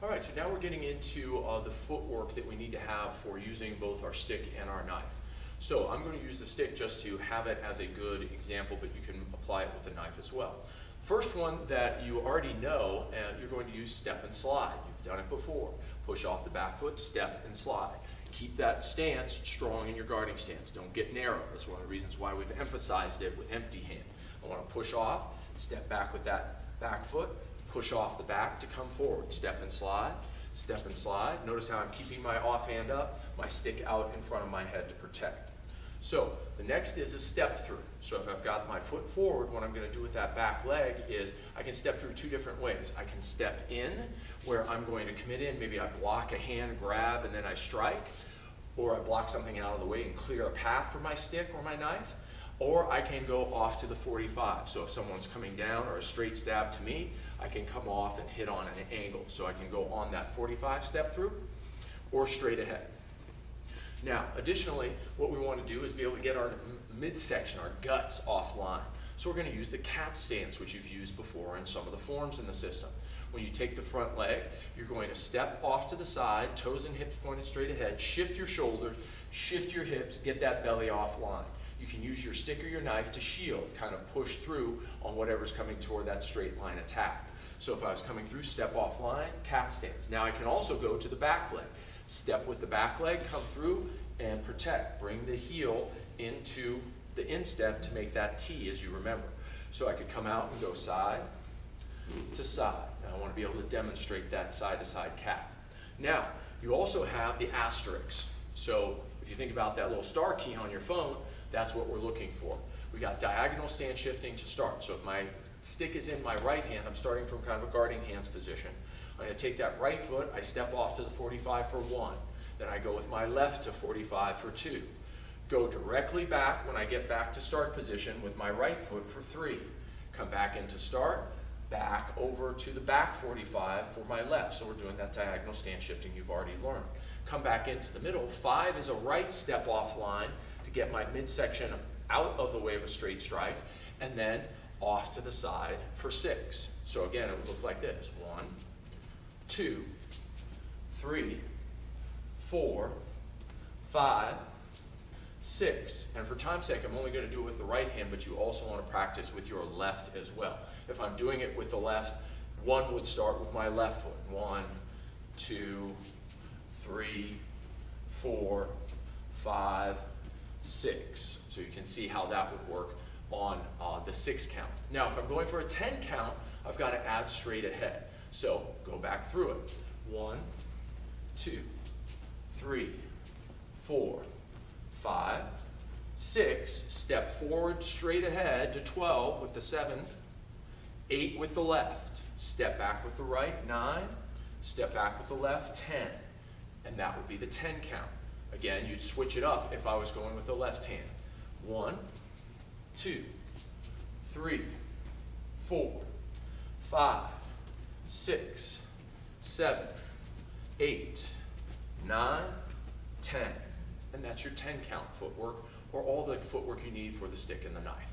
All right, so now we're getting into the footwork that we need to have for using both our stick and our knife. So I'm going to use the stick just to have it as a good example, but you can apply it with a knife as well. First one that you already know, you're going to use step and slide. You've done it before. Push off the back foot, step and slide. Keep that stance strong in your guarding stance. Don't get narrow. That's one of the reasons why we've emphasized it with empty hand. I want to push off, step back with that back foot, push off the back to come forward. Step and slide, step and slide. Notice how I'm keeping my offhand up, my stick out in front of my head to protect. So the next is a step through. So if I've got my foot forward, what I'm going to do with that back leg is I can step through two different ways. I can step in, where I'm going to commit in, maybe I block a hand, grab, and then I strike, or I block something out of the way and clear a path for my stick or my knife, or I can go off to the 45. So if someone's coming down or a straight stab to me, I can come off and hit on an angle. So I can go on that 45 step through or straight ahead. Now, additionally, what we want to do is be able to get our midsection, our guts offline. So we're going to use the cat stance, which you've used before in some of the forms in the system. When you take the front leg, you're going to step off to the side, toes and hips pointed straight ahead, shift your shoulders, shift your hips, get that belly offline. You can use your stick or your knife to shield, kind of push through on whatever's coming toward that straight line attack. So if I was coming through, step offline, cat stance. Now I can also go to the back leg. Step with the back leg, come through and protect. Bring the heel into the instep to make that T, as you remember. So I could come out and go side to side. Now I want to be able to demonstrate that side-to-side cat. Now, you also have the asterisk. So if you think about that little star key on your phone, that's what we're looking for. We got diagonal stance shifting to start. So if my stick is in my right hand, I'm starting from kind of a guarding hands position. I'm going to take that right foot, I step off to the 45 for 1. Then I go with my left to 45 for 2. Go directly back when I get back to start position with my right foot for 3. Come back into start, back over to the back 45 for my left. So we're doing that diagonal stance shifting you've already learned. Come back into the middle. 5 is a right step off line to get my midsection out of the way of a straight strike, and then off to the side for 6. So again, it would look like this. 1, 2, 3, 4, 5, 6. And for time's sake, I'm only going to do it with the right hand, but you also want to practice with your left as well. If I'm doing it with the left, 1 would start with my left foot. 1, 2, 3, 4, 5, 6. So you can see how that would work on the 6 count. Now, if I'm going for a 10 count, I've got to add straight ahead. So go back through it. 1, 2, 3, 4, 5, 6. Step forward straight ahead to 12 with the 7th. 8 with the left. Step back with the right. 9. Step back with the left. 10. And that would be the 10 count. Again, you'd switch it up if I was going with the left hand. 1, 2, 3, 4, 5, 6, 7, 8, 9, 10. And that's your 10 count footwork, or all the footwork you need for the stick and the knife.